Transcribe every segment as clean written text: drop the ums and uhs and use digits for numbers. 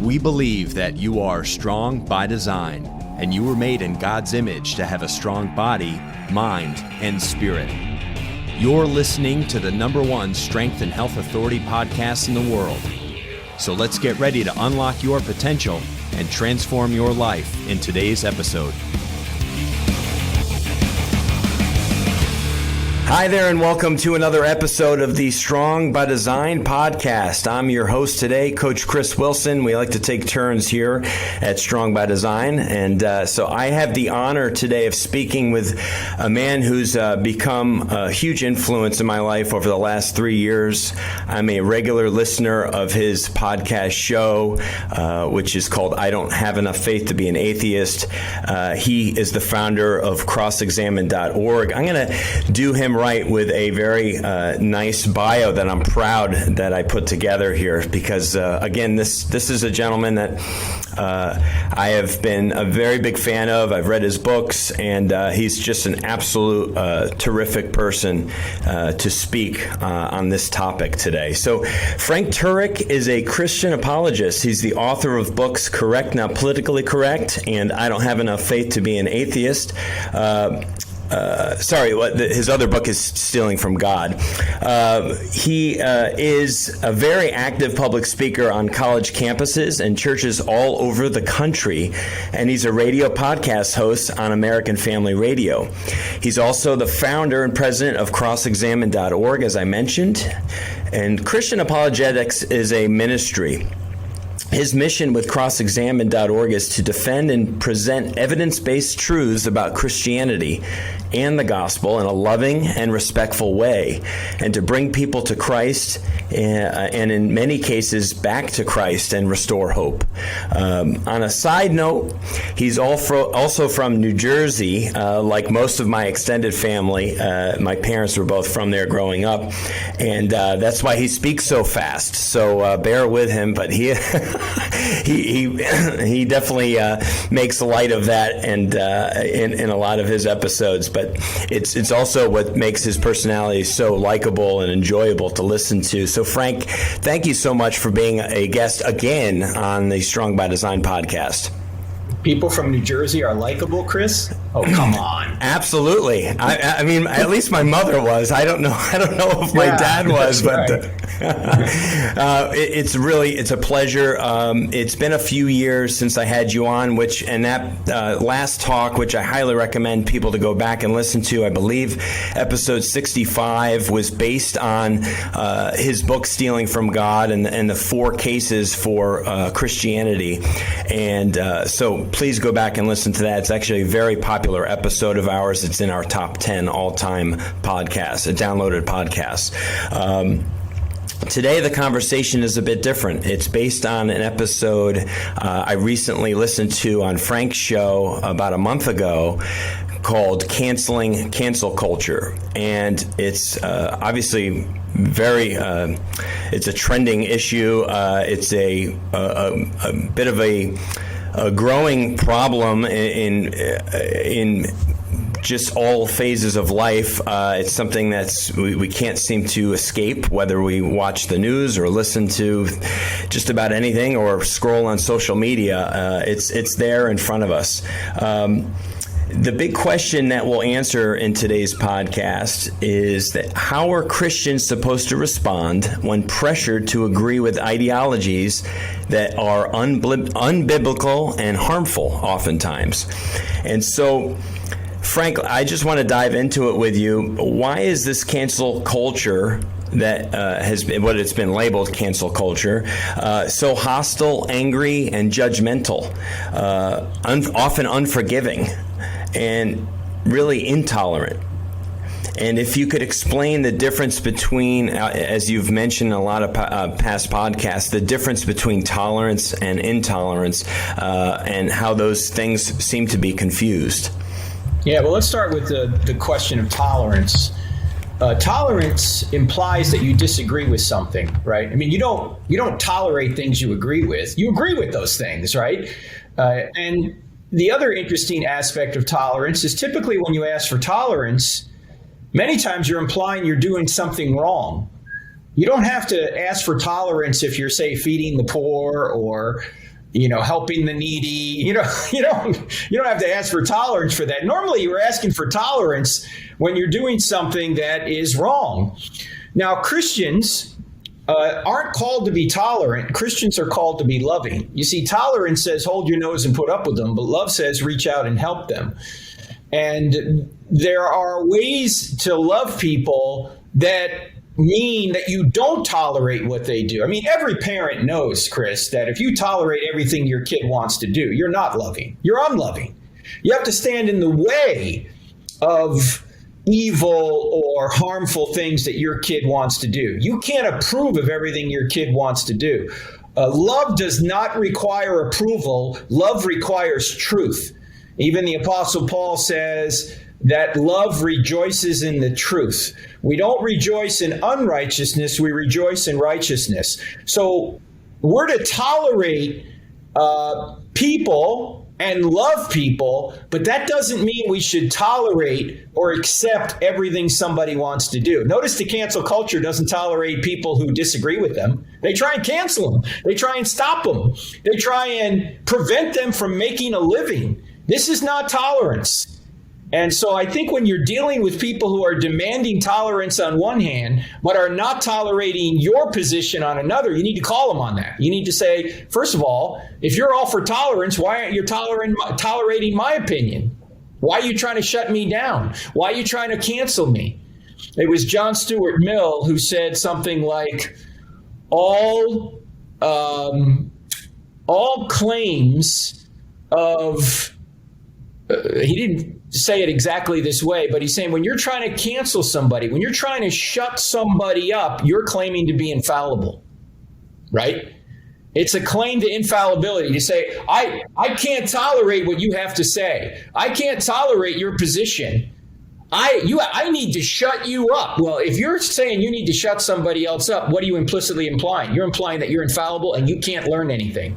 We believe that you are strong by design, and you were made in God's image to have a strong body, mind, and spirit. You're listening to the #1 Strength and Health Authority podcast in the world. So let's get ready to unlock your potential and transform your life in today's episode. Hi there, and welcome to another episode of the Strong by Design podcast. I'm your host today, Coach Chris Wilson. We like to take turns here at Strong by Design. And so I have the honor today of speaking with a man who's become a huge influence in my life over the last 3 years. I'm a regular listener of his podcast show, which is called I Don't Have Enough Faith to Be an Atheist. He is the founder of crossexamine.org. I'm going to do him right with a very nice bio that I'm proud that I put together here because, again, this is a gentleman that I have been a very big fan of. I've read his books, and he's just an absolute terrific person to speak on this topic today. So Frank Turek is a Christian apologist. He's the author of books Correct, Not Politically Correct, and I Don't Have Enough Faith to Be an Atheist. His other book is Stealing from God. He is a very active public speaker on college campuses and churches all over the country, and he's a radio podcast host on American Family Radio. He's also the founder and president of crossexamine.org, as I mentioned, and Christian Apologetics is a ministry. His mission with crossexamine.org is to defend and present evidence-based truths about Christianity and the gospel in a loving and respectful way, and to bring people to Christ and in many cases back to Christ and restore hope. On a side note, he's also from New Jersey, like most of my extended family. My parents were both from there growing up, and that's why he speaks so fast. So bear with him, but he definitely makes light of that, and in a lot of his episodes. But it's also what makes his personality so likable and enjoyable to listen to. So Frank, thank you so much for being a guest again on the Strong by Design podcast. People from New Jersey are likable, Chris? Oh, come on. Absolutely. I mean, at least my mother was. I don't know if my dad was, but right. It's a pleasure. It's been a few years since I had you on, that last talk, which I highly recommend people to go back and listen to. I believe episode 65 was based on his book Stealing from God and the 4 cases for Christianity. And so please go back and listen to that. It's actually a very popular episode of ours. It's in our top 10 all-time podcasts, downloaded podcasts. Today, the conversation is a bit different. It's based on an episode I recently listened to on Frank's show about a month ago called Canceling Cancel Culture. And it's obviously it's a trending issue. It's a bit of a growing problem in just all phases of life. It's something we can't seem to escape, whether we watch the news or listen to just about anything or scroll on social media. It's there in front of us. The big question that we'll answer in today's podcast is that how are Christians supposed to respond when pressured to agree with ideologies that are unbiblical and harmful oftentimes? And so, Frank, I just want to dive into it with you. Why is this cancel culture that has been what it's been labeled cancel culture so hostile, angry, and judgmental, often unforgiving, and really intolerant? And if you could explain the difference between, as you've mentioned in a lot of past podcasts, the difference between tolerance and intolerance, and how those things seem to be confused. Yeah, well, let's start with the question of tolerance. Tolerance implies that you disagree with something, right? I mean, you don't tolerate things you agree with. You agree with those things, right? And the other interesting aspect of tolerance is typically when you ask for tolerance, many times you're implying you're doing something wrong. You don't have to ask for tolerance if you're, say, feeding the poor or helping the needy. You don't have to ask for tolerance for that. Normally, you're asking for tolerance when you're doing something that is wrong. Now, Christians aren't called to be tolerant. Christians are called to be loving. You see, tolerance says hold your nose and put up with them, but love says reach out and help them. And there are ways to love people that mean that you don't tolerate what they do. I mean, every parent knows, Chris, that if you tolerate everything your kid wants to do, you're not loving. You're unloving. You have to stand in the way of evil or harmful things that your kid wants to do. You can't approve of everything your kid wants to do. Love does not require approval. Love requires truth. Even the Apostle Paul says that love rejoices in the truth. We don't rejoice in unrighteousness, we rejoice in righteousness. So we're to tolerate people and love people, but that doesn't mean we should tolerate or accept everything somebody wants to do. Notice the cancel culture doesn't tolerate people who disagree with them. They try and cancel them. They try and stop them. They try and prevent them from making a living. This is not tolerance. And so I think when you're dealing with people who are demanding tolerance on one hand, but are not tolerating your position on another, you need to call them on that. You need to say, first of all, if you're all for tolerance, why aren't you tolerating my opinion? Why are you trying to shut me down? Why are you trying to cancel me? It was John Stuart Mill who said something like, all claims of... he didn't say it exactly this way, but he's saying when you're trying to cancel somebody, when you're trying to shut somebody up, you're claiming to be infallible, right? It's a claim to infallibility to say, I can't tolerate what you have to say. I can't tolerate your position. I need to shut you up. Well, if you're saying you need to shut somebody else up, what are you implicitly implying? You're implying that you're infallible and you can't learn anything.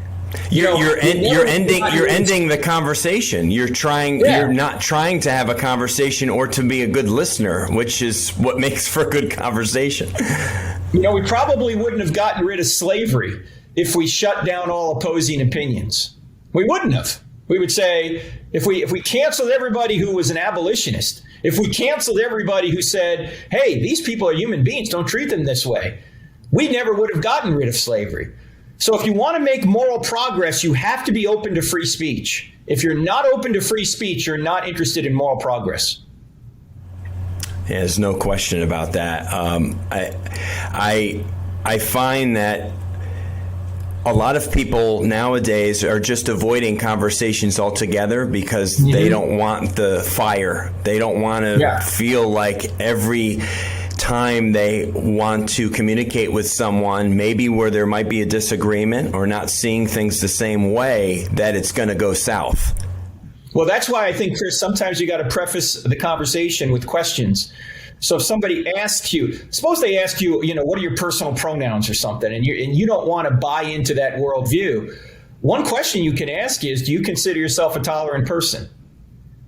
You're ending the conversation. You're not trying to have a conversation or to be a good listener, which is what makes for a good conversation. We probably wouldn't have gotten rid of slavery if we shut down all opposing opinions. We wouldn't have. We would say, if we canceled everybody who was an abolitionist, if we canceled everybody who said, hey, these people are human beings, don't treat them this way, we never would have gotten rid of slavery. So if you want to make moral progress, you have to be open to free speech. If you're not open to free speech, you're not interested in moral progress. Yeah, there's no question about that. I find that a lot of people nowadays are just avoiding conversations altogether because they don't want the fire. They don't want to feel like every time they want to communicate with someone, maybe where there might be a disagreement or not seeing things the same way, that it's going to go south. Well, that's why I think, Chris, sometimes you got to preface the conversation with questions. So if somebody asks you, suppose they ask you, what are your personal pronouns or something, and you don't want to buy into that worldview. One question you can ask is, do you consider yourself a tolerant person?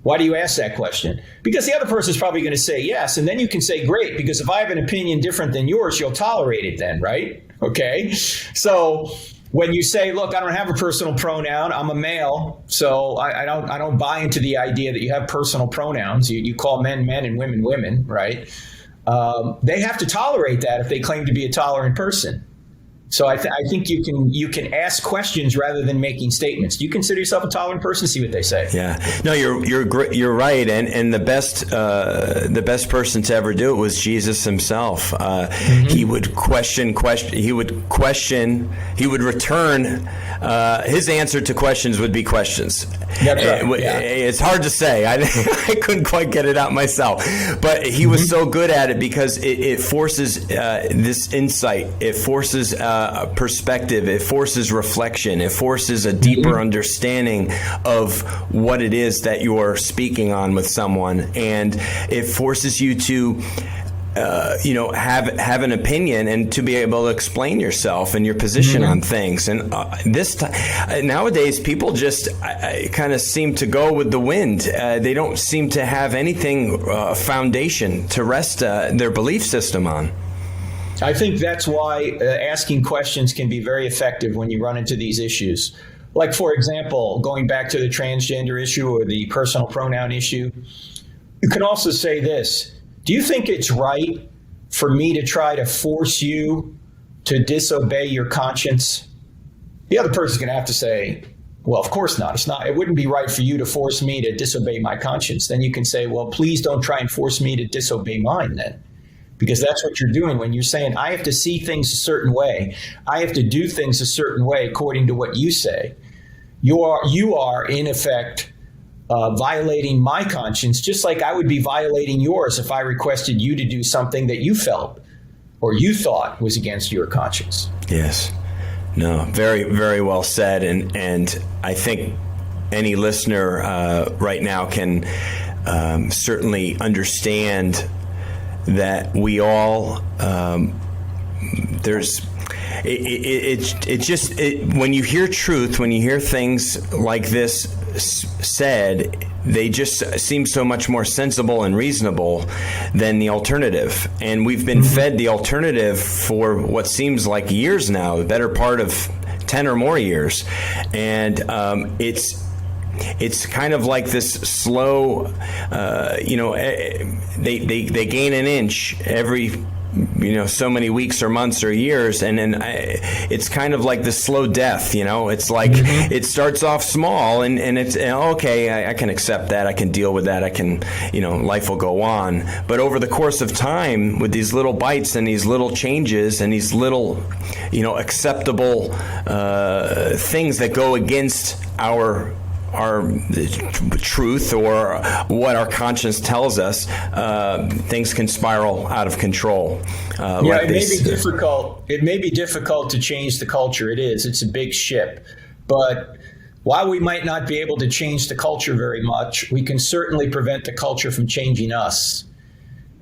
Why do you ask that question? Because the other person is probably going to say yes. And then you can say, great, because if I have an opinion different than yours, you'll tolerate it then, right? Okay. So when you say, look, I don't have a personal pronoun, I'm a male, so I don't buy into the idea that you have personal pronouns. You call men men and women women, right? They have to tolerate that if they claim to be a tolerant person. So I think you can ask questions rather than making statements. Do you consider yourself a tolerant person? See what they say. Yeah, no, you're right, and the best person to ever do it was Jesus himself. He would question. He would return. His answer to questions would be questions. That's right. It's hard to say. I couldn't quite get it out myself, but he was so good at it because it forces this insight. It forces perspective. It forces reflection. It forces a deeper understanding of what it is that you're speaking on with someone, and it forces you to have an opinion and to be able to explain yourself and your position on things. And nowadays, people just kind of seem to go with the wind. They don't seem to have anything foundation to rest their belief system on. I think that's why asking questions can be very effective when you run into these issues. Like, for example, going back to the transgender issue or the personal pronoun issue, you can also say this. Do you think it's right for me to try to force you to disobey your conscience? The other person's going to have to say, well, of course not. It wouldn't be right for you to force me to disobey my conscience. Then you can say, well, please don't try and force me to disobey mine then. Because that's what you're doing when you're saying, I have to see things a certain way. I have to do things a certain way according to what you say. You are in effect, violating my conscience, just like I would be violating yours if I requested you to do something that you felt or you thought was against your conscience. Yes. No, very, very well said. And I think any listener right now can certainly understand that we all, when you hear truth, when you hear things like this said, they just seem so much more sensible and reasonable than the alternative. And we've been fed the alternative for what seems like years now, the better part of 10 or more years. And it's kind of like this slow, they gain an inch every, so many weeks or months or years. And then it's kind of like this slow death, it's like it starts off small and it's okay. I can accept that. I can deal with that. I can, life will go on. But over the course of time with these little bites and these little changes and these little, acceptable things that go against our truth or what our conscience tells us, things can spiral out of control. It may be difficult. It may be difficult to change the culture. It is. It's a big ship. But while we might not be able to change the culture very much, we can certainly prevent the culture from changing us.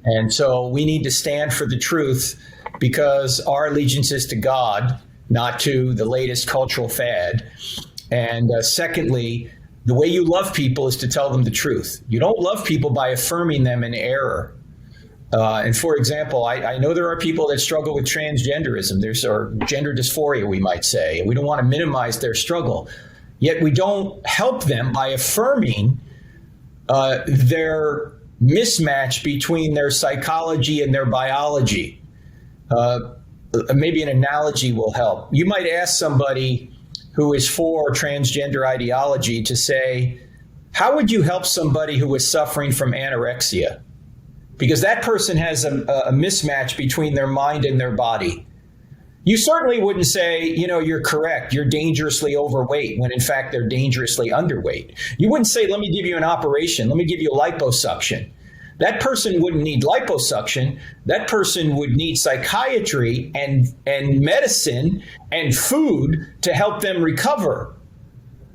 And so we need to stand for the truth because our allegiance is to God, not to the latest cultural fad. And secondly, the way you love people is to tell them the truth. You don't love people by affirming them in error. And for example, I know there are people that struggle with transgenderism, or gender dysphoria, we might say. We don't want to minimize their struggle. Yet we don't help them by affirming their mismatch between their psychology and their biology. Maybe an analogy will help. You might ask somebody who is for transgender ideology to say, how would you help somebody who is suffering from anorexia? Because that person has a mismatch between their mind and their body. You certainly wouldn't say, you're correct, you're dangerously overweight, when in fact they're dangerously underweight. You wouldn't say, let me give you an operation, let me give you liposuction. That person wouldn't need liposuction. That person would need psychiatry and medicine and food to help them recover.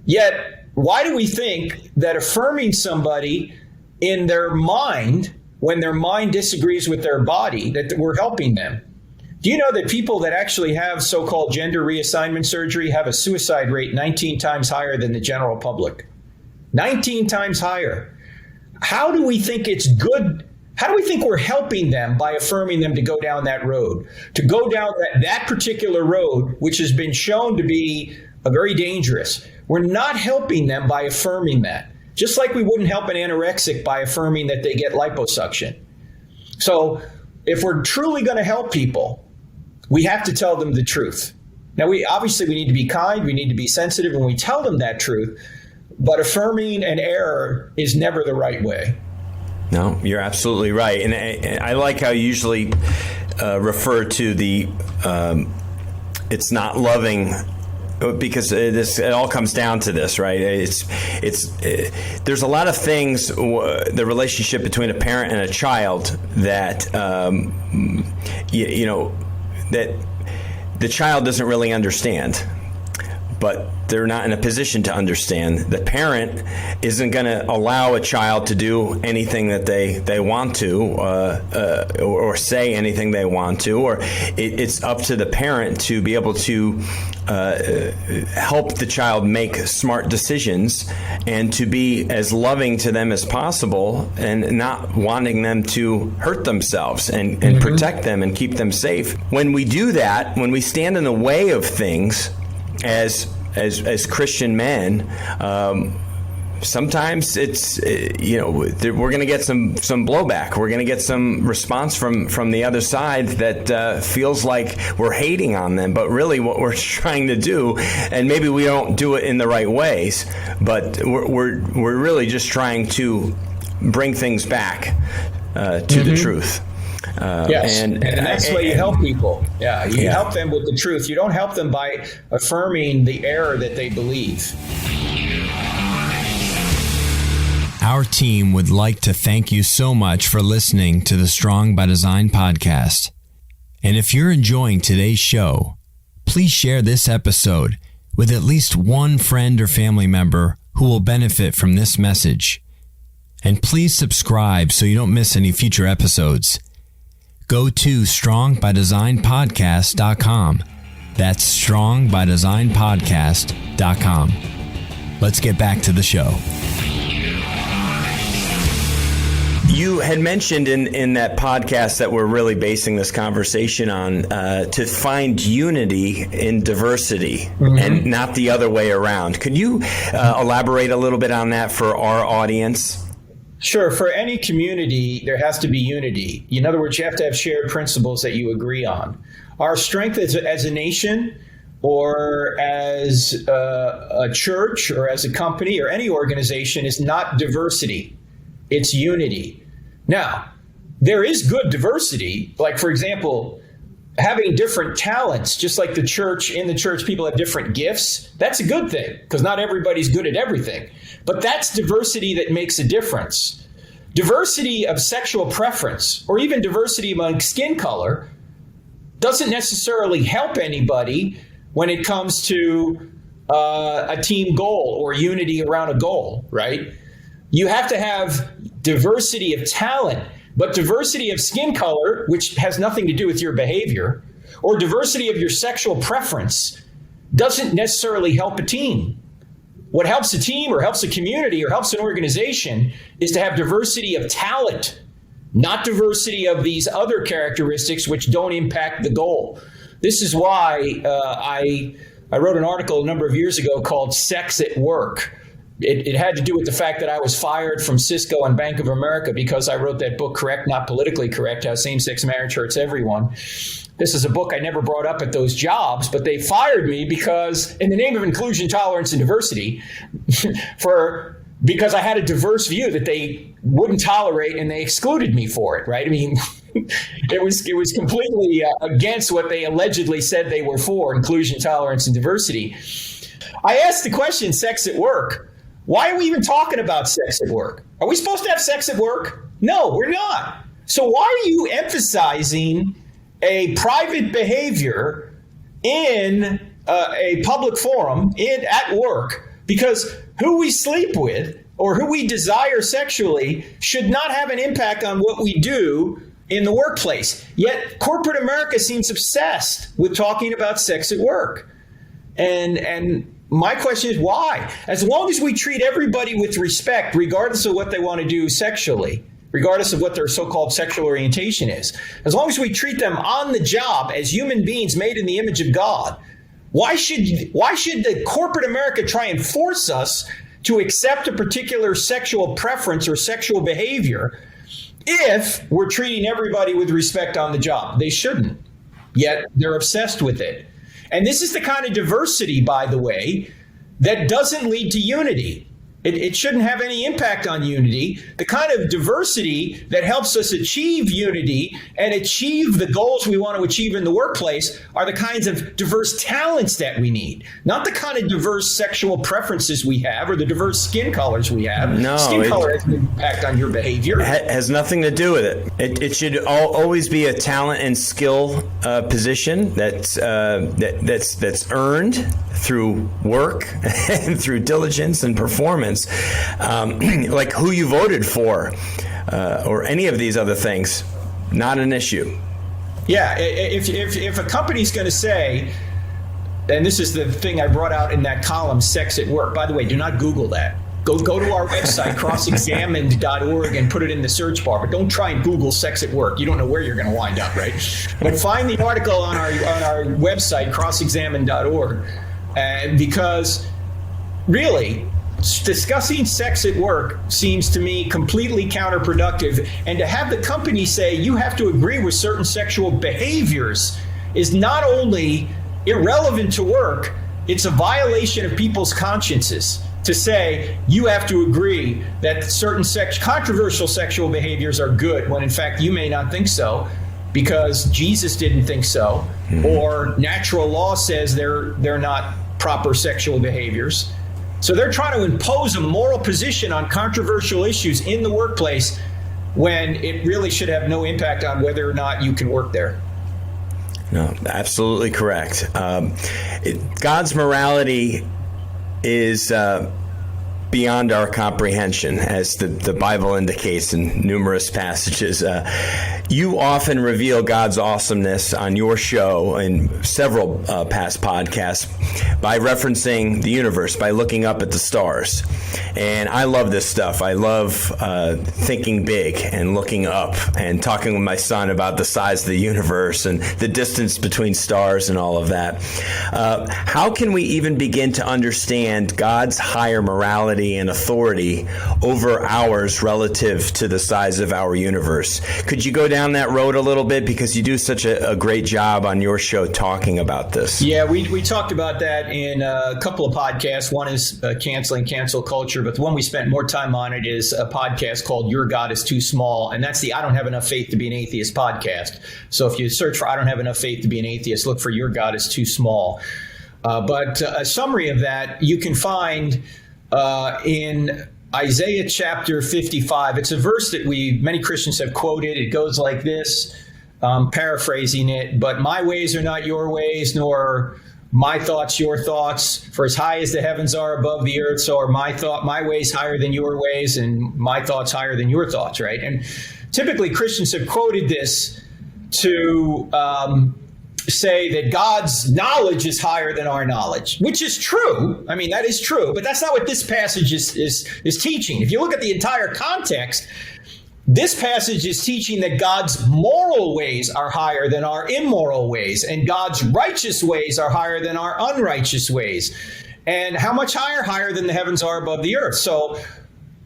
Yet, why do we think that affirming somebody in their mind, when their mind disagrees with their body, that we're helping them? Do you know that people that actually have so-called gender reassignment surgery have a suicide rate 19 times higher than the general public? 19 times higher. How do we think it's good? How do we think we're helping them by affirming them to go down that road? To go down that particular road, which has been shown to be very dangerous. We're not helping them by affirming that. Just like we wouldn't help an anorexic by affirming that they get liposuction. So if we're truly going to help people, we have to tell them the truth. Now, we need to be kind. We need to be sensitive when we tell them that truth. But affirming an error is never the right way. No, you're absolutely right. And I like how you usually refer to the it's not loving, because it all comes down to this, right? There's a lot of things, the relationship between a parent and a child that that the child doesn't really understand. But they're not in a position to understand. The parent isn't going to allow a child to do anything that they want to, or say anything they want to, or it's up to the parent to be able to help the child make smart decisions and to be as loving to them as possible and not wanting them to hurt themselves and protect them and keep them safe. When we do that, when we stand in the way of things, as as Christian men, sometimes it's, we're going to get some blowback. We're going to get some response from the other side that feels like we're hating on them. But really what we're trying to do, and maybe we don't do it in the right ways, but we're really just trying to bring things back to the truth. Yes, and that's the way you help people. Yeah, you help them with the truth. You don't help them by affirming the error that they believe. Our team would like to thank you so much for listening to the Strong by Design podcast. And if you're enjoying today's show, please share this episode with at least one friend or family member who will benefit from this message. And please subscribe so you don't miss any future episodes. Go to strongbydesignpodcast.com. That's strongbydesignpodcast.com. Let's get back to the show. You had mentioned in that podcast that we're really basing this conversation on to find unity in diversity and not the other way around. Could you elaborate a little bit on that for our audience? Sure. For any community, there has to be unity. In other words, you have to have shared principles that you agree on. Our strength as a nation or as a church or as a company or any organization is not diversity. It's unity. Now, there is good diversity. Like, for example, having different talents, just like in the church, people have different gifts. That's a good thing because not everybody's good at everything. But that's diversity that makes a difference. Diversity of sexual preference or even diversity among skin color doesn't necessarily help anybody when it comes to a team goal or unity around a goal, right? You have to have diversity of talent, but diversity of skin color, which has nothing to do with your behavior, or diversity of your sexual preference doesn't necessarily help a team. What helps a team or helps a community or helps an organization is to have diversity of talent, not diversity of these other characteristics which don't impact the goal. This is why I wrote an article a number of years ago called Sex at Work. It had to do with the fact that I was fired from Cisco and Bank of America because I wrote that book, Correct, Not Politically Correct, How Same-Sex Marriage Hurts Everyone. This is a book I never brought up at those jobs, but they fired me because, in the name of inclusion, tolerance, and diversity, because I had a diverse view that they wouldn't tolerate, and they excluded me for it, right? I mean, it was completely against what they allegedly said they were for, inclusion, tolerance, and diversity. I asked the question, sex at work. Why are we even talking about sex at work? Are we supposed to have sex at work? No, we're not. So why are you emphasizing a private behavior in a public forum at work? Because who we sleep with or who we desire sexually should not have an impact on what we do in the workplace. Yet corporate America seems obsessed with talking about sex at work. And my question is why? As long as we treat everybody with respect, regardless of what they want to do sexually, regardless of what their so-called sexual orientation is, as long as we treat them on the job as human beings made in the image of God, why should the corporate America try and force us to accept a particular sexual preference or sexual behavior if we're treating everybody with respect on the job? They shouldn't. Yet they're obsessed with it. And this is the kind of diversity, by the way, that doesn't lead to unity. It shouldn't have any impact on unity. The kind of diversity that helps us achieve unity and achieve the goals we want to achieve in the workplace are the kinds of diverse talents that we need, not the kind of diverse sexual preferences we have or the diverse skin colors we have. No, skin color has an impact on your behavior. Has nothing to do with it. It should always be a talent and skill position that's earned through work and through diligence and performance. Like who you voted for or any of these other things, not an issue. Yeah, if a company's going to say, and this is the thing I brought out in that column, sex at work. By the way, do not Google that. Go to our website, crossexamined.org, and put it in the search bar. But don't try and Google sex at work. You don't know where you're going to wind up, right? But find the article on our website, crossexamined.org. because really, discussing sex at work seems to me completely counterproductive. And to have the company say you have to agree with certain sexual behaviors is not only irrelevant to work, it's a violation of people's consciences to say you have to agree that certain controversial sexual behaviors are good when in fact you may not think so because Jesus didn't think so, or natural law says they're not proper sexual behaviors. So they're trying to impose a moral position on controversial issues in the workplace when it really should have no impact on whether or not you can work there. No, absolutely correct. God's morality is beyond our comprehension, as the Bible indicates in numerous passages. You often reveal God's awesomeness on your show and several past podcasts by referencing the universe, by looking up at the stars. And I love this stuff. I love thinking big and looking up and talking with my son about the size of the universe and the distance between stars and all of that. How can we even begin to understand God's higher morality and authority over ours relative to the size of our universe? Could you go down that road a little bit, because you do such a great job on your show talking about this? Yeah, we talked about that in a couple of podcasts. One is Canceling Cancel Culture, but the one we spent more time on it is a podcast called Your God is Too Small, and that's the I Don't Have Enough Faith to Be an Atheist podcast. So if you search for I Don't Have Enough Faith to Be an Atheist, look for Your God is Too Small. But a summary of that you can find in Isaiah chapter 55. It's a verse that many Christians have quoted. It goes like this, paraphrasing it, but my ways are not your ways, nor my thoughts your thoughts. For as high as the heavens are above the earth, so are my ways higher than your ways, and my thoughts higher than your thoughts, right? And typically Christians have quoted this to say that God's knowledge is higher than our knowledge, which is true. I mean, that is true, but that's not what this passage is teaching. If you look at the entire context, this passage is teaching that God's moral ways are higher than our immoral ways, and God's righteous ways are higher than our unrighteous ways. And how much higher? Higher than the heavens are above the earth. So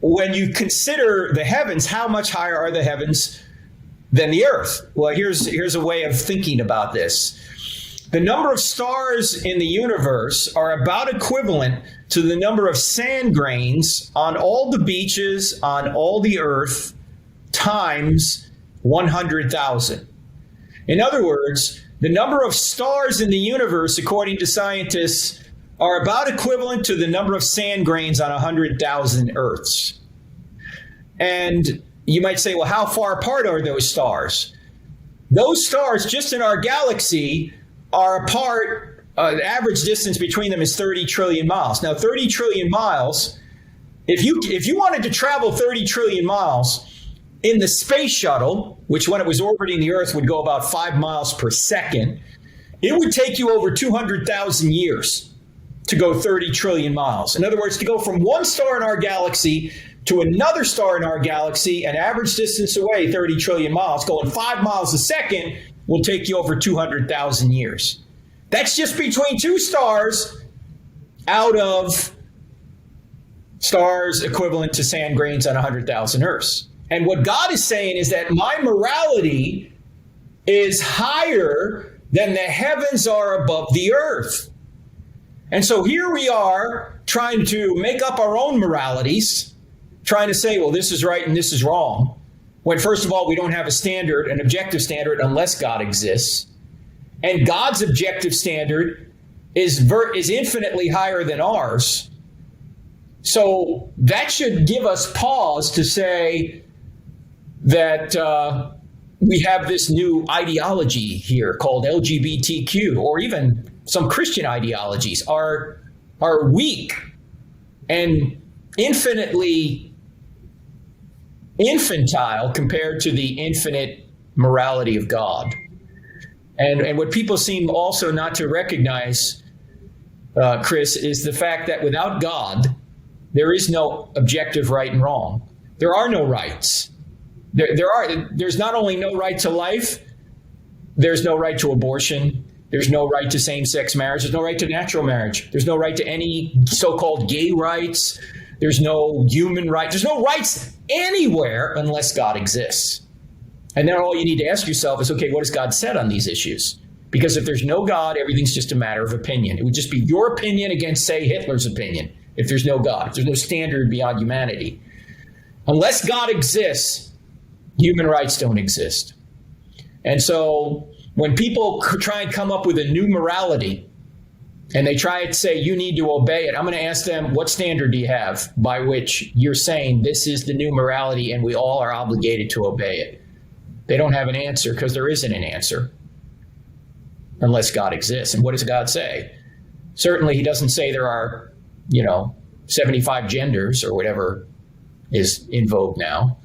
when you consider the heavens, how much higher are the heavens than the earth? Well, here's a way of thinking about this. The number of stars in the universe are about equivalent to the number of sand grains on all the beaches on all the earth times 100,000. In other words, the number of stars in the universe, according to scientists, are about equivalent to the number of sand grains on 100,000 Earths. And you might say, well, how far apart are those stars? Those stars just in our galaxy are apart. The average distance between them is 30 trillion miles. Now, 30 trillion miles, if you wanted to travel 30 trillion miles in the space shuttle, which when it was orbiting the Earth would go about 5 miles per second, it would take you over 200,000 years to go 30 trillion miles. In other words, to go from one star in our galaxy to another star in our galaxy, an average distance away, 30 trillion miles, going 5 miles a second will take you over 200,000 years. That's just between two stars out of stars equivalent to sand grains on 100,000 Earths. And what God is saying is that my morality is higher than the heavens are above the earth. And so here we are trying to make up our own moralities, trying to say, well, this is right and this is wrong. When first of all, we don't have a standard, an objective standard, unless God exists. And God's objective standard is infinitely higher than ours. So that should give us pause to say that we have this new ideology here called LGBTQ, or even some Christian ideologies are weak and infinitely infantile compared to the infinite morality of God. And what people seem also not to recognize, Chris, is the fact that without God, there is no objective right and wrong. There are no rights. There's not only no right to life, there's no right to abortion, There's no right to same-sex marriage. There's no right to natural marriage. There's no right to any so-called gay rights. There's no human rights. There's no rights anywhere unless God exists. And then all you need to ask yourself is, okay, what has God said on these issues? Because if there's no God, everything's just a matter of opinion. It would just be your opinion against, say, Hitler's opinion, if there's no God, if there's no standard beyond humanity. Unless God exists, human rights don't exist. And so when people try and come up with a new morality and they try to say you need to obey it, I'm going to ask them, what standard do you have by which you're saying this is the new morality and we all are obligated to obey it? They don't have an answer because there isn't an answer unless God exists. And what does God say? Certainly he doesn't say there are, 75 genders or whatever is in vogue now.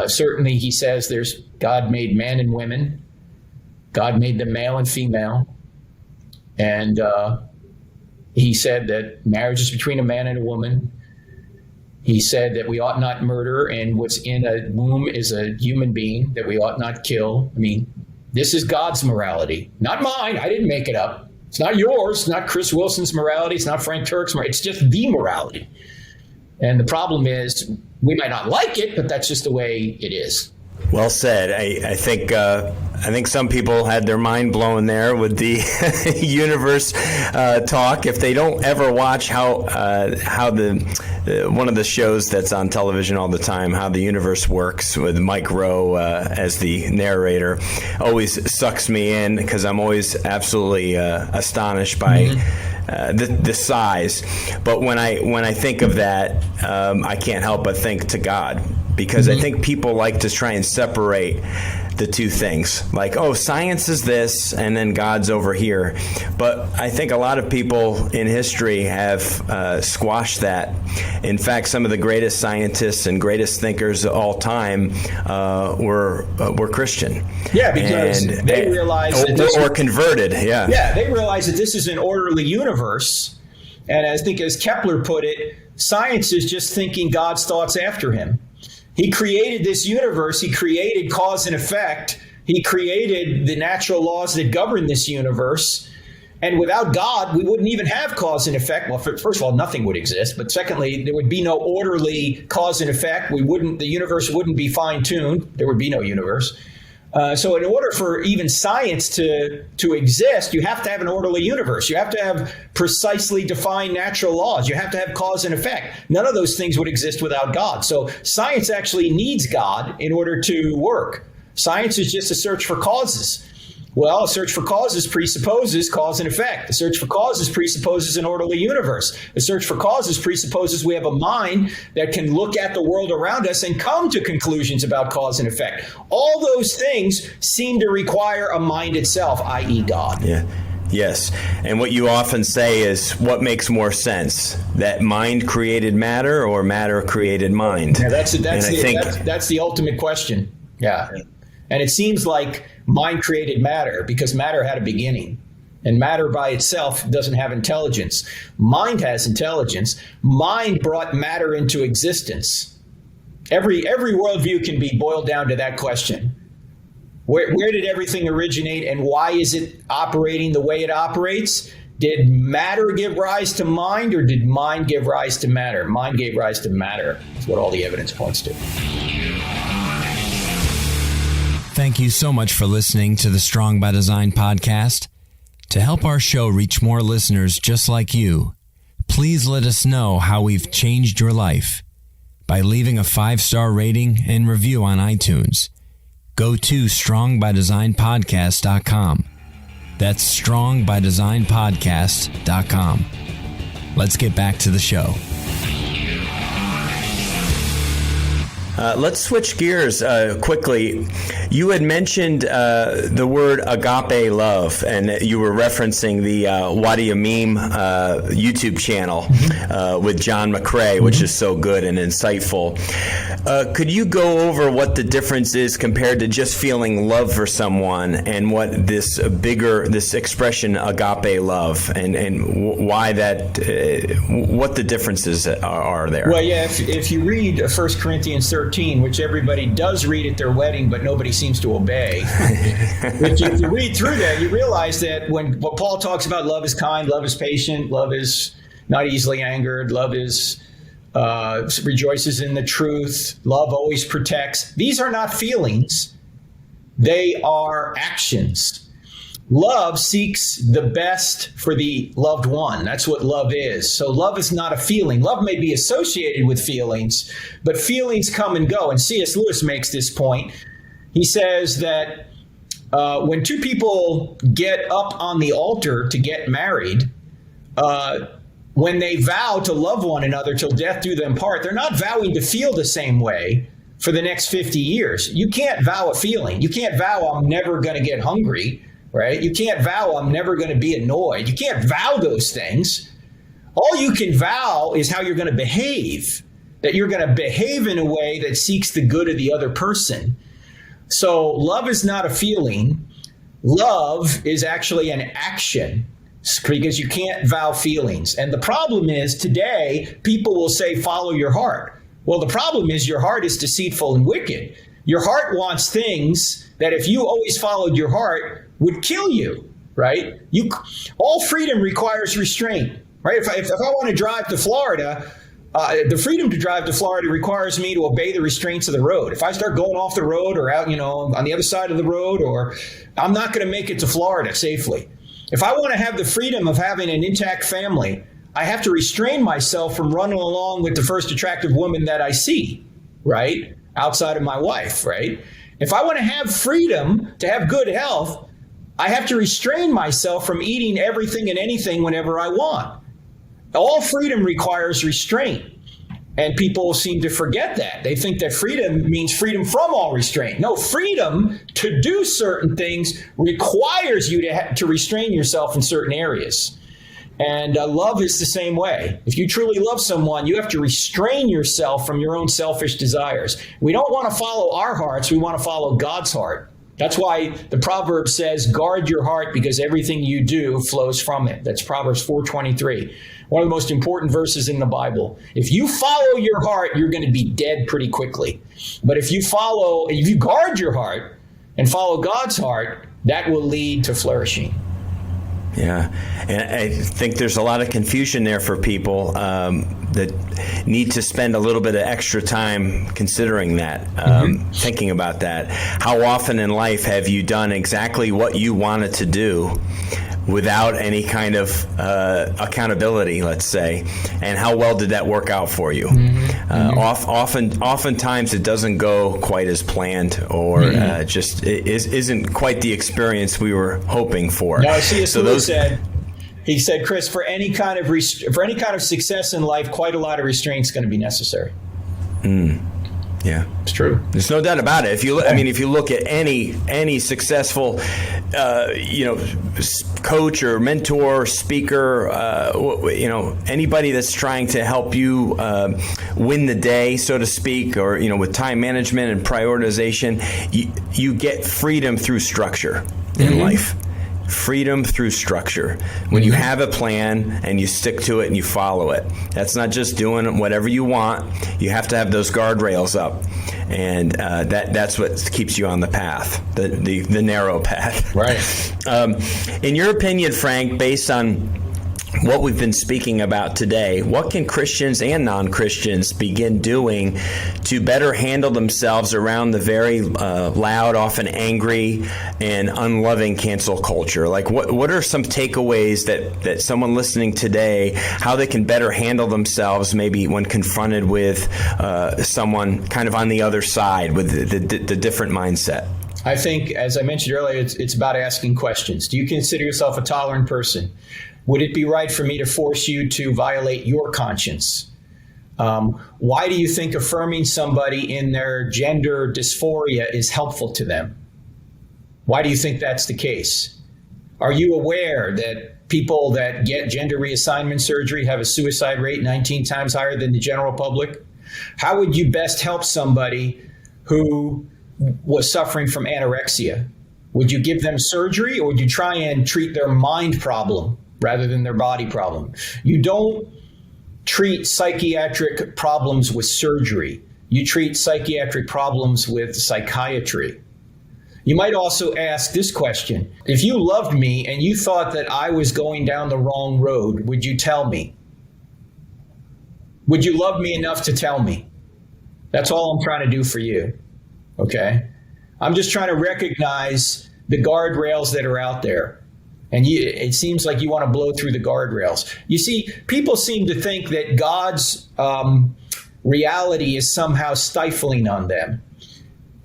Certainly he says God made man and women. God made them male and female. And he said that marriage is between a man and a woman. He said that we ought not murder, and what's in a womb is a human being, that we ought not kill. I mean, this is God's morality, not mine. I didn't make it up. It's not yours. It's not Chris Wilson's morality. It's not Frank Turek's morality. It's just the morality. And the problem is we might not like it, but that's just the way it is. Well said. I think some people had their mind blown there with the universe talk. If they don't ever watch how the one of the shows that's on television all the time, How the Universe Works, with Mike Rowe as the narrator, always sucks me in because I'm always absolutely astonished by the size. But when I think of that, I can't help but think to God. Because I think people like to try and separate the two things. Like, oh, science is this, and then God's over here. But I think a lot of people in history have squashed that. In fact, some of the greatest scientists and greatest thinkers of all time were Christian. Yeah, because they realized or converted. Yeah. Yeah, they realized that this is an orderly universe. And I think, as Kepler put it, science is just thinking God's thoughts after him. He created this universe. He created cause and effect. He created the natural laws that govern this universe. And without God, we wouldn't even have cause and effect. Well, first of all, nothing would exist. But secondly, there would be no orderly cause and effect. The universe wouldn't be fine-tuned. There would be no universe. So in order for even science to exist, you have to have an orderly universe. You have to have precisely defined natural laws. You have to have cause and effect. None of those things would exist without God. So science actually needs God in order to work. Science is just a search for causes. Well, a search for causes presupposes cause and effect. A search for causes presupposes an orderly universe. A search for causes presupposes we have a mind that can look at the world around us and come to conclusions about cause and effect. All those things seem to require a mind itself, i.e. God. Yeah. Yes. And what you often say is, what makes more sense? That mind created matter or matter created mind? Yeah, that's the ultimate question. Yeah. And it seems like mind created matter because matter had a beginning. And matter by itself doesn't have intelligence. Mind has intelligence. Mind brought matter into existence. Every worldview can be boiled down to that question. Where did everything originate, and why is it operating the way it operates? Did matter give rise to mind, or did mind give rise to matter? Mind gave rise to matter. That's what all the evidence points to. Thank you so much for listening to the Strong by Design podcast. To help our show reach more listeners just like you, please let us know how we've changed your life by leaving a 5-star rating and review on iTunes. Go to strongbydesignpodcast.com. That's strongbydesignpodcast.com. Let's get back to the show. Let's switch gears quickly. You had mentioned the word agape love, and you were referencing the What Do You Meme YouTube channel with John McCrae, which is so good and insightful. Could you go over what the difference is compared to just feeling love for someone, and what this expression agape love, and why that, what the differences are there? Well, yeah, if you read 1 Corinthians 13, 13, which everybody does read at their wedding, but nobody seems to obey. If you read through that, you realize that what Paul talks about, love is kind, love is patient, love is not easily angered, love is rejoices in the truth, love always protects. These are not feelings. They are actions. Love seeks the best for the loved one. That's what love is. So love is not a feeling. Love may be associated with feelings, but feelings come and go. And C.S. Lewis makes this point. He says that when two people get up on the altar to get married, when they vow to love one another till death do them part, they're not vowing to feel the same way for the next 50 years. You can't vow a feeling. You can't vow I'm never going to get hungry. Right? You can't vow I'm never going to be annoyed. You can't vow those things. All you can vow is how you're going to behave, that you're going to behave in a way that seeks the good of the other person. So love is not a feeling. Love is actually an action, because you can't vow feelings. And the problem is today, people will say, follow your heart. Well, the problem is your heart is deceitful and wicked. Your heart wants things that if you always followed your heart would kill you, right? All freedom requires restraint, right? If I want to drive to Florida, the freedom to drive to Florida requires me to obey the restraints of the road. If I start going off the road or out, on the other side of the road, or I'm not going to make it to Florida safely. If I want to have the freedom of having an intact family, I have to restrain myself from running along with the first attractive woman that I see, right? Outside of my wife, right? If I want to have freedom to have good health, I have to restrain myself from eating everything and anything whenever I want. All freedom requires restraint. And people seem to forget that. They think that freedom means freedom from all restraint. No, freedom to do certain things requires you to restrain yourself in certain areas. And love is the same way. If you truly love someone, you have to restrain yourself from your own selfish desires. We don't want to follow our hearts. We want to follow God's heart. That's why the proverb says, guard your heart because everything you do flows from it. That's Proverbs 4:23. One of the most important verses in the Bible. If you follow your heart, you're going to be dead pretty quickly. But if you guard your heart and follow God's heart, that will lead to flourishing. Yeah, and I think there's a lot of confusion there for people that need to spend a little bit of extra time considering that, thinking about that. How often in life have you done exactly what you wanted to do without any kind of accountability, let's say, and how well did that work out for you? Oftentimes it doesn't go quite as planned, or just isn't quite the experience we were hoping for. Now, C.S. Lewis said, Chris, for any kind of success in life, quite a lot of restraint is going to be necessary. Yeah, it's true. There's no doubt about it. If you look at any successful, coach or mentor, speaker, anybody that's trying to help you win the day, so to speak, or with time management and prioritization, you get freedom through structure in life. Freedom through structure. When you have a plan and you stick to it and you follow it, that's not just doing whatever you want. You have to have those guardrails up, and that's what keeps you on the path, the narrow path. Right. In your opinion, Frank, based on what we've been speaking about today, what can Christians and non-Christians begin doing to better handle themselves around the very loud, often angry, and unloving cancel culture? Like, what are some takeaways that someone listening today, how they can better handle themselves maybe when confronted with someone kind of on the other side with the different mindset? I think, as I mentioned earlier, it's about asking questions. Do you consider yourself a tolerant person? Would it be right for me to force you to violate your conscience? Why do you think affirming somebody in their gender dysphoria is helpful to them? Why do you think that's the case? Are you aware that people that get gender reassignment surgery have a suicide rate 19 times higher than the general public? How would you best help somebody who was suffering from anorexia? Would you give them surgery, or would you try and treat their mind problem rather than their body problem? You don't treat psychiatric problems with surgery. You treat psychiatric problems with psychiatry. You might also ask this question. If you loved me and you thought that I was going down the wrong road, would you tell me? Would you love me enough to tell me? That's all I'm trying to do for you. Okay? I'm just trying to recognize the guardrails that are out there. And it seems like you want to blow through the guardrails. You see, people seem to think that God's reality is somehow stifling on them.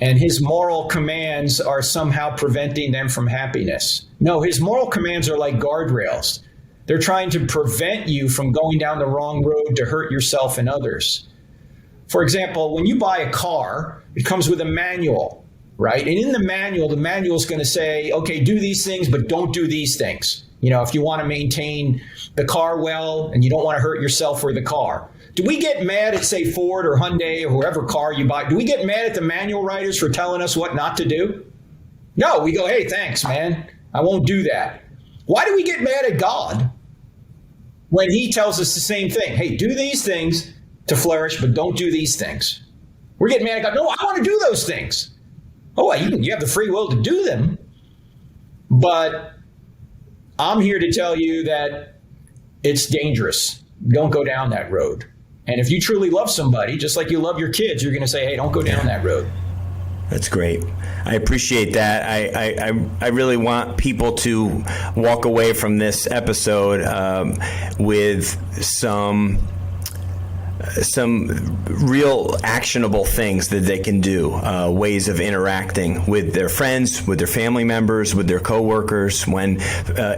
And his moral commands are somehow preventing them from happiness. No, his moral commands are like guardrails. They're trying to prevent you from going down the wrong road to hurt yourself and others. For example, when you buy a car, it comes with a manual, right? And in the manual is going to say, okay, do these things, but don't do these things. You know, if you want to maintain the car well and you don't want to hurt yourself or the car. Do we get mad at, say, Ford or Hyundai or whoever car you buy? Do we get mad at the manual writers for telling us what not to do? No, we go, hey, thanks, man. I won't do that. Why do we get mad at God when he tells us the same thing? Hey, do these things to flourish, but don't do these things. We're getting mad at God. No, I want to do those things. Oh, you have the free will to do them. But I'm here to tell you that it's dangerous. Don't go down that road. And if you truly love somebody, just like you love your kids, you're going to say, hey, don't go down that road. That's great. I appreciate that. I really want people to walk away from this episode with some real actionable things that they can do, ways of interacting with their friends, with their family members, with their coworkers when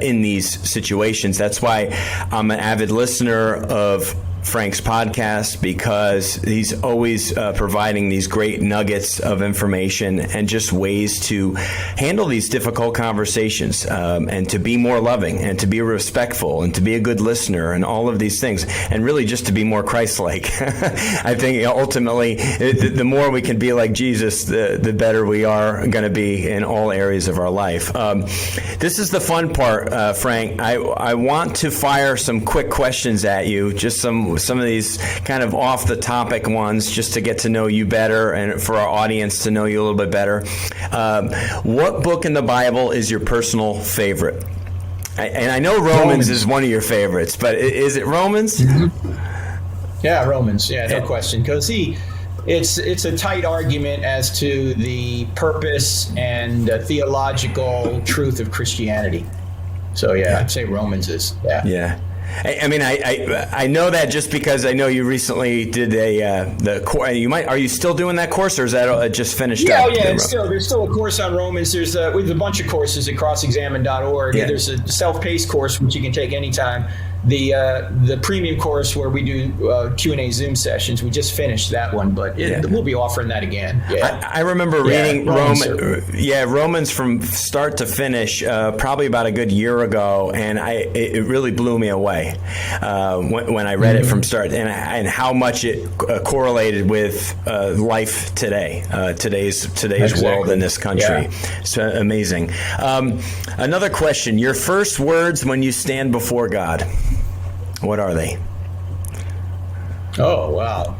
in these situations. That's why I'm an avid listener of Frank's podcast, because he's always providing these great nuggets of information and just ways to handle these difficult conversations, and to be more loving and to be respectful and to be a good listener and all of these things, and really just to be more Christ-like. I think ultimately the more we can be like Jesus, the better we are going to be in all areas of our life. This is the fun part, Frank. I want to fire some quick questions at you, just some of these kind of off the topic ones, just to get to know you better and for our audience to know you a little bit better. What book in the Bible is your personal favorite? And I know Romans is one of your favorites, but is it Romans? Mm-hmm. Yeah, Romans. Yeah, no question. Because it's a tight argument as to the purpose and theological truth of Christianity. So yeah, I'd say Romans is. Yeah. I mean, I know that just because I know you recently did the course. Are you still doing that course, or is that just finished up? Yeah. There's still a course on Romans. There's a bunch of courses at crossexamine.org. Yeah. There's a self-paced course which you can take anytime. The premium course where we do Q&A Zoom sessions, we just finished that one, but we'll be offering that again. Yeah. I remember reading Romans from start to finish probably about a good year ago, and it really blew me away when I read it from start, and how much it correlated with life today, today's world in this country. Yeah. It's amazing. Another question: your first words when you stand before God. What are they? Oh, wow.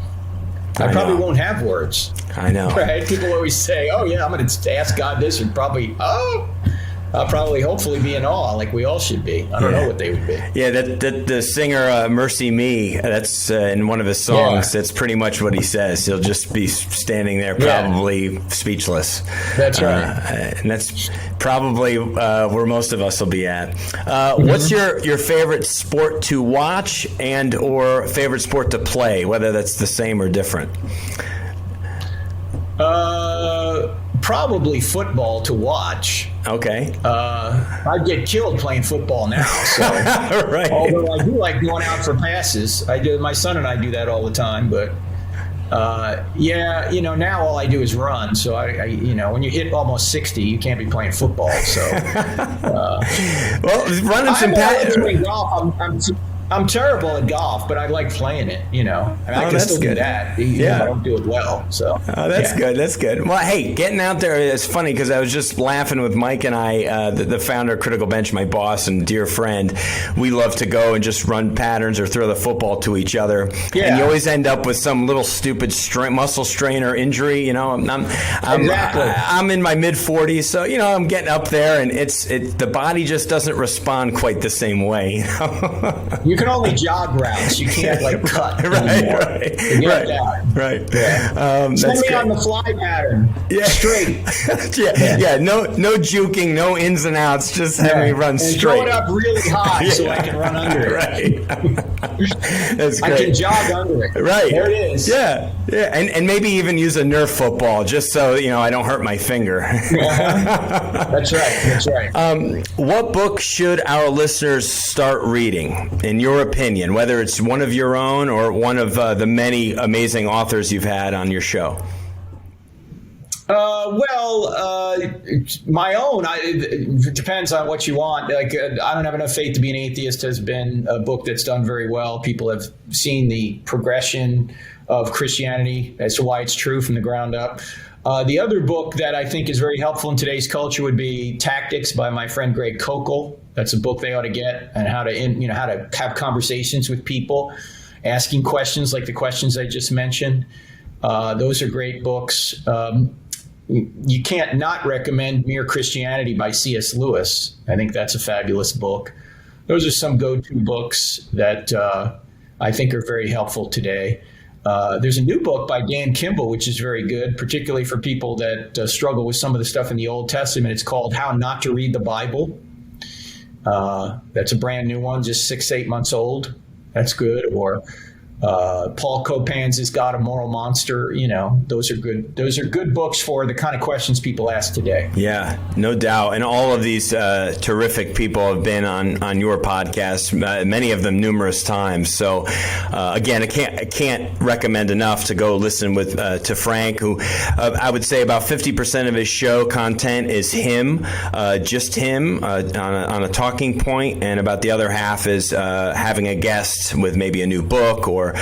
I probably won't have words. I know. Right? People always say, oh, yeah, I'm going to ask God this, and I'll probably hopefully be in awe, like we all should be. I don't know what they would be. Yeah, that the singer Mercy Me, that's in one of his songs. That's pretty much what he says. He'll just be standing there, probably speechless. That's right. And that's probably where most of us will be at. What's your favorite sport to watch and or favorite sport to play, whether that's the same or different? Probably football to watch. Okay. I'd get killed playing football now. So, right. Although I do like going out for passes. My son and I do that all the time. But now all I do is run. So I when you hit almost 60, you can't be playing football. So, well, running some passes. I'm terrible at golf, but I like playing it. I can still do that. I don't do it well. So that's good. That's good. Well, hey, getting out there is funny because I was just laughing with Mike and I, the founder of Critical Bench, my boss and dear friend. We love to go and just run patterns or throw the football to each other. Yeah. And you always end up with some little stupid muscle strain or injury. I'm in my mid 40s, so I'm getting up there, and the body just doesn't respond quite the same way. You can only jog routes. You can't cut anymore. Right. Yeah. Send me on the fly pattern. Yeah. Straight. No juking, no ins and outs. Just have me run straight. Throw it up really high so I can run under it. Right. That's great. I can jog under it. Right. There it is. Yeah. And maybe even use a Nerf football just so I don't hurt my finger. That's right. What book should our listeners start reading, in your opinion, whether it's one of your own or one of the many amazing authors you've had on your show? My own. It depends on what you want. Like, I Don't Have Enough Faith to Be an Atheist has been a book that's done very well. People have seen the progression of Christianity as to why it's true from the ground up. The other book that I think is very helpful in today's culture would be Tactics by my friend Greg Koukl. That's a book they ought to get, and how to have conversations with people, asking questions like the questions I just mentioned. Those are great books. You can't not recommend Mere Christianity by C.S. Lewis. I think that's a fabulous book. Those are some go-to books that I think are very helpful today. There's a new book by Dan Kimball, which is very good, particularly for people that struggle with some of the stuff in the Old Testament. It's called How Not to Read the Bible. That's a brand new one, just 6-8 months old. That's good. Or Paul Copan's God, a Moral Monster. Those are good. Those are good books for the kind of questions people ask today. Yeah, no doubt. And all of these terrific people have been on your podcast, many of them numerous times. So again, I can't recommend enough to go listen to Frank, who I would say about 50% of his show content is him, just him on a talking point, and about the other half is having a guest with maybe a new book or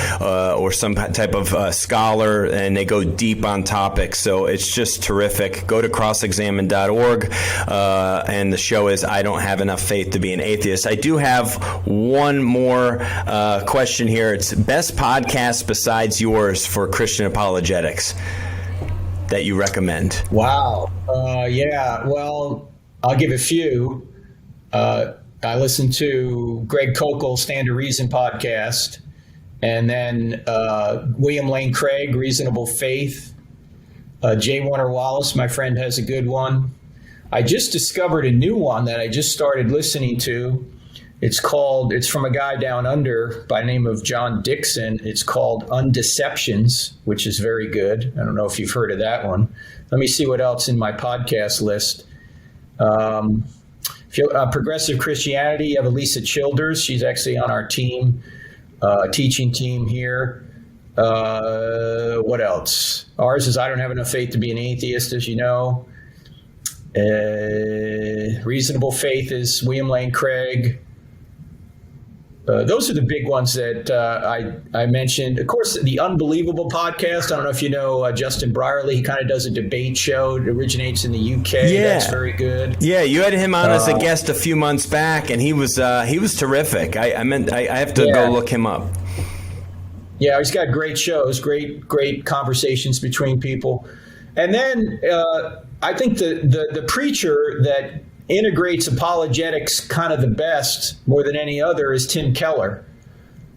some type of scholar, and they go deep on topics. So it's just terrific. Go to crossexamine.org, and the show is I Don't Have Enough Faith to Be an Atheist. I do have one more question here. It's best podcast besides yours for Christian apologetics that you recommend. Wow. Yeah. Well, I'll give a few. I listen to Greg Koukl, Stand to Reason podcast. And then William Lane Craig, Reasonable Faith. J. Warner Wallace, my friend, has a good one. I just discovered a new one that I just started listening to. It's from a guy down under by the name of John Dixon. It's called Undeceptions, which is very good. I don't know if you've heard of that one. Let me see what else in my podcast list. Progressive Christianity, you have Elisa Childers. She's actually on our team. Teaching team here. What else? Ours is I Don't Have Enough Faith to Be an Atheist, as you know. Reasonable Faith is William Lane Craig. Those are the big ones that I mentioned. Of course, the Unbelievable podcast. I don't know if you know Justin Brierley. He kind of does a debate show. It originates in the UK. Yeah. That's very good. Yeah, you had him on as a guest a few months back, and he was terrific. I have to go look him up. Yeah, he's got great shows, great conversations between people. And then I think the preacher that integrates apologetics kind of the best, more than any other, is Tim Keller.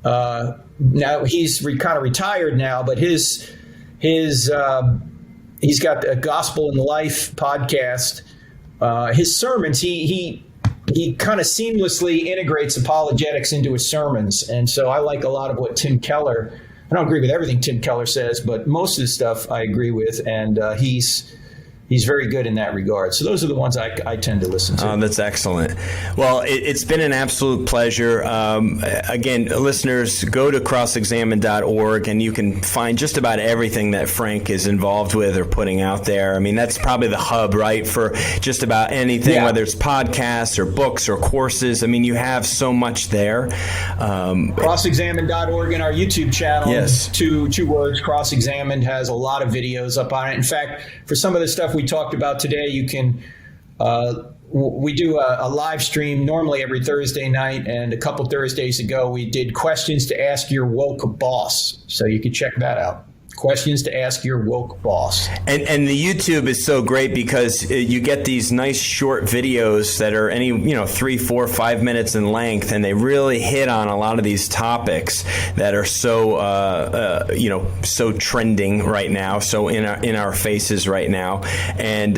Now he's kind of retired now, but he's got a Gospel in Life podcast. His sermons, he kind of seamlessly integrates apologetics into his sermons, and so I like a lot of what Tim Keller. I don't agree with everything Tim Keller says, but most of the stuff I agree with, and he's he's very good in that regard. So those are the ones I tend to listen to. That's excellent. Well, it's been an absolute pleasure. Again, listeners, go to crossexamine.org and you can find just about everything that Frank is involved with or putting out there. I mean, that's probably the hub, right, for just about anything, whether it's podcasts or books or courses. I mean, you have so much there. Crossexamine.org and our YouTube channel. Yes. Two words, Cross-Examined, has a lot of videos up on it. In fact, for some of the stuff we talked about today, you can we do a live stream normally every Thursday night, and a couple Thursdays ago we did questions to ask your woke boss. So you can check that out. Questions to ask your woke boss. And the YouTube is so great because you get these nice short videos that are 3, 4, 5 minutes in length, and they really hit on a lot of these topics that are so so trending right now, so in our faces right now, and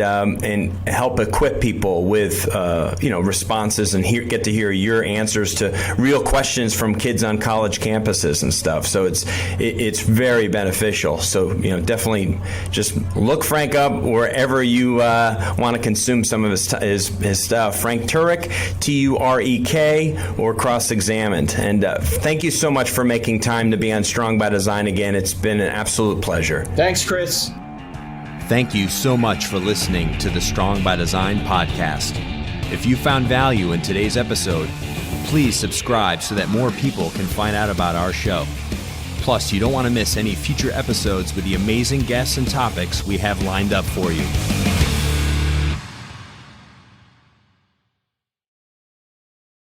help equip people with responses and get to hear your answers to real questions from kids on college campuses and stuff. So it's very beneficial. So, definitely just look Frank up wherever you want to consume some of his stuff. Frank Turek, Turek, or Cross-Examined. And thank you so much for making time to be on Strong by Design again. It's been an absolute pleasure. Thanks, Chris. Thank you so much for listening to the Strong by Design podcast. If you found value in today's episode, please subscribe so that more people can find out about our show. Plus, you don't want to miss any future episodes with the amazing guests and topics we have lined up for you.